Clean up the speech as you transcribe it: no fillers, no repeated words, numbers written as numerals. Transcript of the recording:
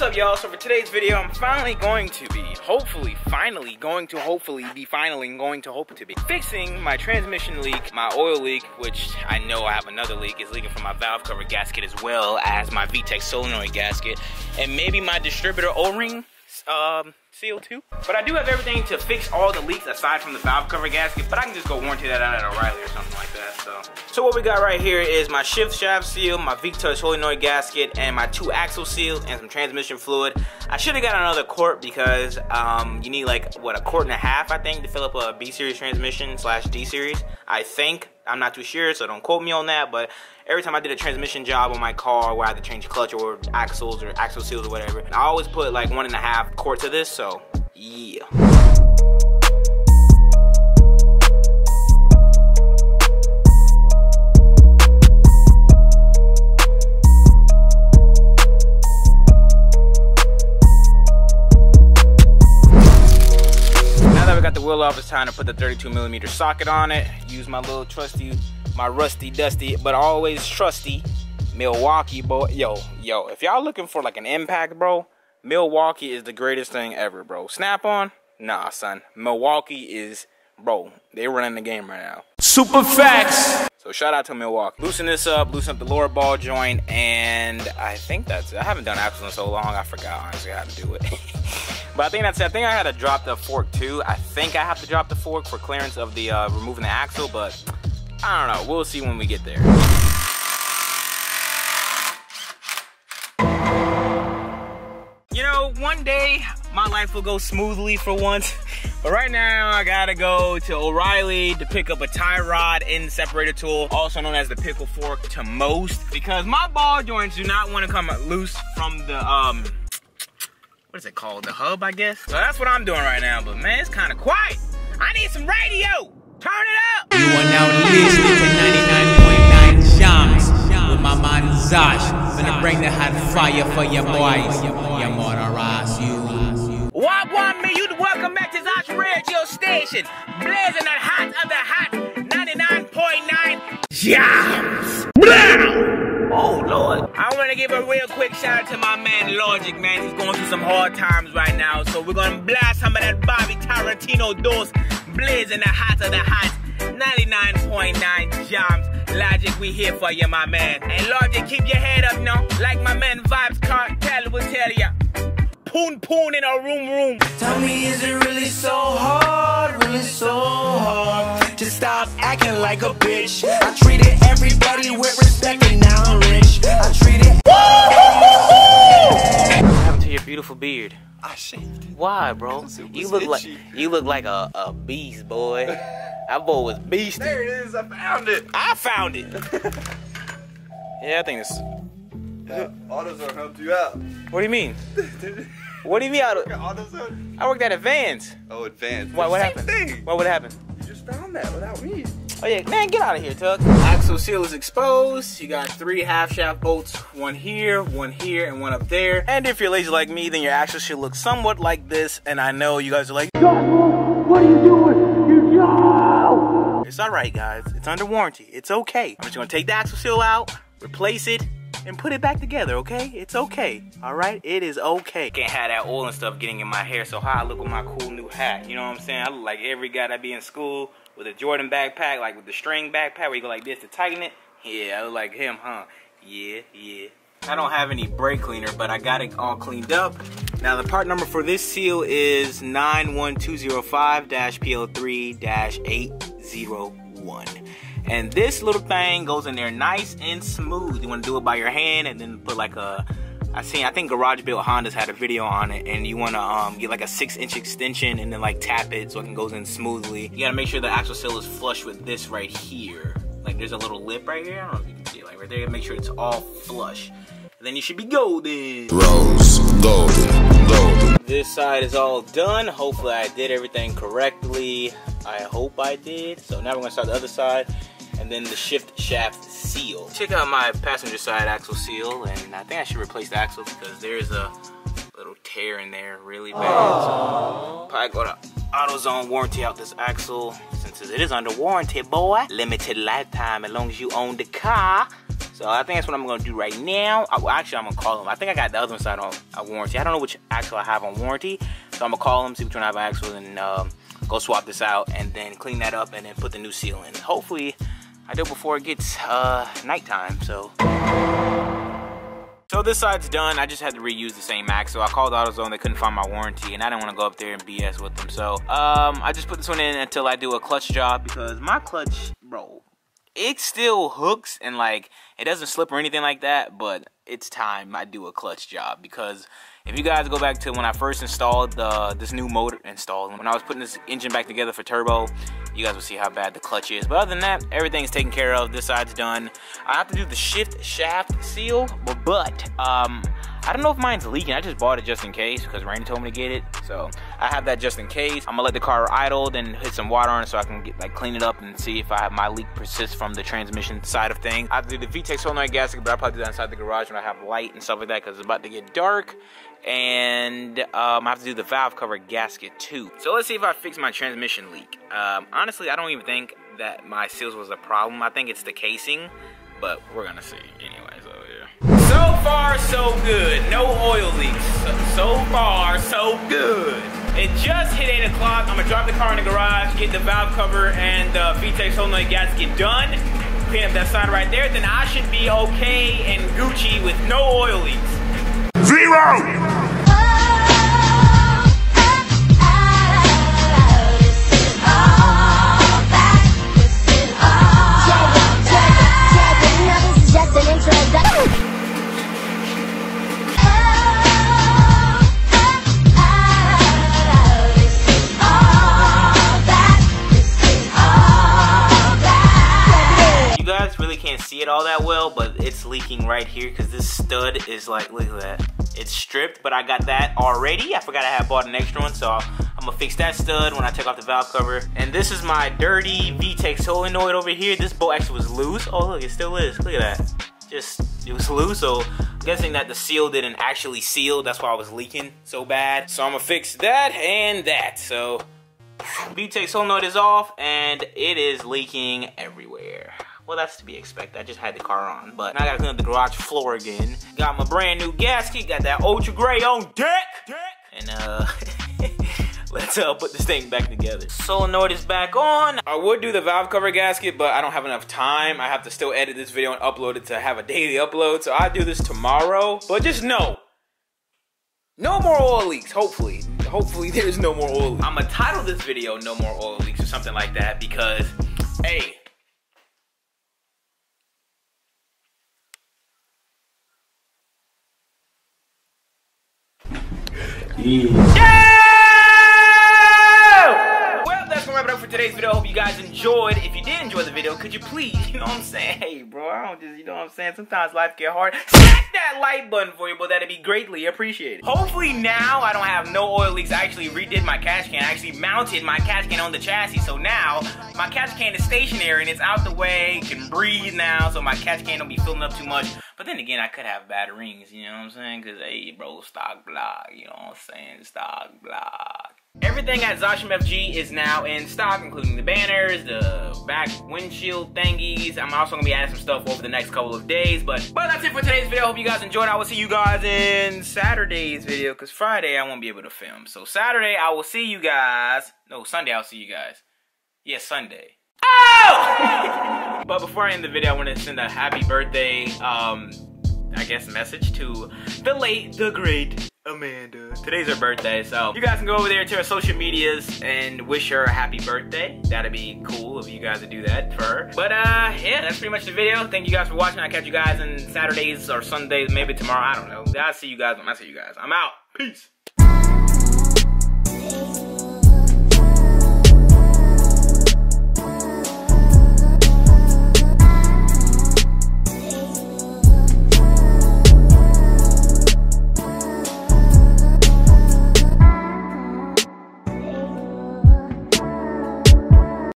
up, y'all? So for today's video, I'm finally going to be fixing my transmission leak, my oil leak, which I know I have another leak. It's leaking from my valve cover gasket as well as my VTEC solenoid gasket, and maybe my distributor O-ring seal too. But I do have everything to fix all the leaks aside from the valve cover gasket, but I can just go warranty that out at O'Reilly or something like that. So what we got right here is my shift shaft seal, my VTEC solenoid gasket, and my 2 axle seals and some transmission fluid. I should have got another quart because you need like, what, a quart and a half, I think, to fill up a B series transmission / D series. I think. I'm not too sure, so don't quote me on that, but every time I did a transmission job on my car where I had to change clutch or axles or axle seals or whatever, I always put like 1.5 quarts of this, so yeah. Now that we got the wheel off, it's time to put the 32mm socket on it. Use my little trusty, my rusty dusty, but always trusty Milwaukee, boy. Yo, if y'all looking for like an impact, bro, Milwaukee is the greatest thing ever, bro. Snap-on? Nah, son. Milwaukee is, bro, they running the game right now. Super facts! So shout out to Milwaukee. Loosen this up, loosen up the lower ball joint, and I think that's it. I haven't done axles in so long, I forgot honestly how to do it. But I think that's it. I think I had to drop the fork too. I think I have to drop the fork for clearance of the removing the axle, but I don't know. We'll see when we get there. You know, one day my life will go smoothly for once. But right now I gotta go to O'Reilly to pick up a tie rod and separator tool, also known as the pickle fork to most, because my ball joints do not want to come loose from the what is it called? The hub, I guess? So that's what I'm doing right now, but man, it's kind of quiet. I need some radio! Turn it up! You are now listening to 99.9 Shams with my man Zosh. Gonna bring the hot fire for your boys. Your motorize you. Wagwan me, you welcome back to Zosh Radio Station. Blazing the hot of the hot 99.9 Shams. Oh Lord. I want to give a real quick shout out to my man Logic, man. He's going through some hard times right now. So we're gonna blast some of that Bobby Tarantino dose, blazing the hot of the hot 99.9 Jams. Logic, we here for you, my man. And Logic, keep your head up now. Like my man Vibes Cartel will tell ya. Poon poon in a room. Tell me, is it really so hard to stop acting like a bitch? I treated everybody with respect and now I'm rich. I treated. What happened to your beautiful beard? I shaved. Why, bro? You look like a beast, boy. That boy was beasty. There it is. I found it. Yeah, I think it's. AutoZone helped you out. What do you mean? What do you mean? AutoZone? I worked at Advance. Oh, Advance. What happened? Thing. What would happen? You just found that without me. Oh yeah, man, get out of here, Tuck. Axle seal is exposed. You got 3 half shaft bolts, one here, and one up there. And if you're lazy like me, then your axle should look somewhat like this. And I know you guys are like, what are you doing? You know. It's all right, guys. It's under warranty. It's okay. I'm just gonna take the axle seal out, replace it, and put it back together, okay? It's okay, all right? It is okay. Can't have that oil and stuff getting in my hair, so how I look with my cool new hat, you know what I'm saying? I look like every guy that be in school with a Jordan backpack, like with the string backpack where you go like this to tighten it. Yeah, I look like him, huh? Yeah. I don't have any brake cleaner, but I got it all cleaned up. Now the part number for this seal is 91205-PL3-801. And this little thing goes in there nice and smooth. You want to do it by your hand and then put like a, I think Garage Built Hondas had a video on it, and you want to get like a 6-inch extension and then like tap it so it can go in smoothly. You got to make sure the axle seal is flush with this right here. Like there's a little lip right here. I don't know if you can see it, like right there. Make sure it's all flush. And then you should be golden. Rose, golden. This side is all done. Hopefully I did everything correctly. I hope I did. So now we're gonna start the other side, and then the shift shaft seal. Check out my passenger side axle seal, and I think I should replace the axle because there's a little tear in there really bad. So probably go to AutoZone warranty out this axle since it is under warranty, boy. Limited lifetime as long as you own the car. So So I think that's what I'm gonna do right now. Actually, I'm gonna call them. I think I got the other side on warranty. I don't know which axle I have on warranty, so I'm gonna call them, see which one I have on axle, and go swap this out, and then clean that up, and then put the new seal in. Hopefully, I do it before it gets nighttime. So this side's done. I just had to reuse the same axle. I called AutoZone, they couldn't find my warranty, and I didn't want to go up there and BS with them. So I just put this one in until I do a clutch job, because my clutch, bro, it still hooks and like it doesn't slip or anything like that, but it's time I do a clutch job. Because if you guys go back to when I first installed this new motor, when I was putting this engine back together for turbo, you guys will see how bad the clutch is. But other than that, everything's taken care of. This side's done. I have to do the shift shaft seal, but I don't know if mine's leaking. I just bought it just in case because Rainy told me to get it. So I have that just in case. I'm gonna let the car idle, then hit some water on it so I can clean it up and see if my leak persists from the transmission side of things. I have to do the VTEC solenoid gasket, but I'll probably do that inside the garage when I have light and stuff like that, because it's about to get dark. And I have to do the valve cover gasket too. So let's see if I fix my transmission leak. Honestly, I don't even think that my seals was a problem. I think it's the casing, but we're gonna see anyway. So yeah. So far, so good. No oil leaks. So far, so good. It just hit 8 o'clock. I'm gonna drop the car in the garage, get the valve cover and the VTEC solenoid gasket done. Clean up that side right there. Then I should be okay and Gucci with no oil leaks. Zero! Can't see it all that well, but it's leaking right here because this stud is like, look at that, it's stripped, but I got that already. I forgot I had bought an extra one, so I'm gonna fix that stud when I take off the valve cover. And this is my dirty VTEC solenoid over here. This bolt actually was loose. Oh look, it still is. Look at that, it was loose. So I'm guessing that the seal didn't actually seal, that's why I was leaking so bad. So I'm gonna fix that and that. So VTEC solenoid is off and it is leaking everywhere. Well, that's to be expected. I just had the car on, but now I gotta clean up the garage floor again. Got my brand new gasket, got that ultra gray on deck, and let's put this thing back together. Solenoid is back on. I would do the valve cover gasket, but I don't have enough time. I have to still edit this video and upload it to have a daily upload, so I'll do this tomorrow. But just know, no more oil leaks, hopefully. Hopefully there's no more oil leaks. I'm gonna title this video No More Oil Leaks or something like that because, hey, well, that's gonna wrap it up for today's video. I hope you guys enjoyed. If you did enjoy the video, could you please, you know what I'm saying? Hey, bro, I don't just, you know what I'm saying? Sometimes life get hard. Smack that like button for you, but that'd be greatly appreciated. Hopefully now I don't have no oil leaks. I actually redid my catch can. I actually mounted my catch can on the chassis, so now my catch can is stationary and it's out the way, can breathe now, so my catch can don't be filling up too much. But then again, I could have bad rings, you know what I'm saying? Because, hey, bro, stock block, you know what I'm saying? Stock block. Everything at Zosh MFG is now in stock, including the banners, the back windshield thingies. I'm also going to be adding some stuff over the next couple of days. But that's it for today's video. Hope you guys enjoyed. I will see you guys in Saturday's video, because Friday I won't be able to film. So Saturday I will see you guys. No, Sunday I'll see you guys. Yeah, Sunday. Oh! But before I end the video, I want to send a happy birthday, I guess, message to the late, the great Amanda. Today's her birthday, so you guys can go over there to her social medias and wish her a happy birthday. That'd be cool if you guys would do that for her. But yeah, that's pretty much the video. Thank you guys for watching. I'll catch you guys on Saturdays or Sundays, maybe tomorrow. I don't know. I'll see you guys when I see you guys. I'm out. Peace.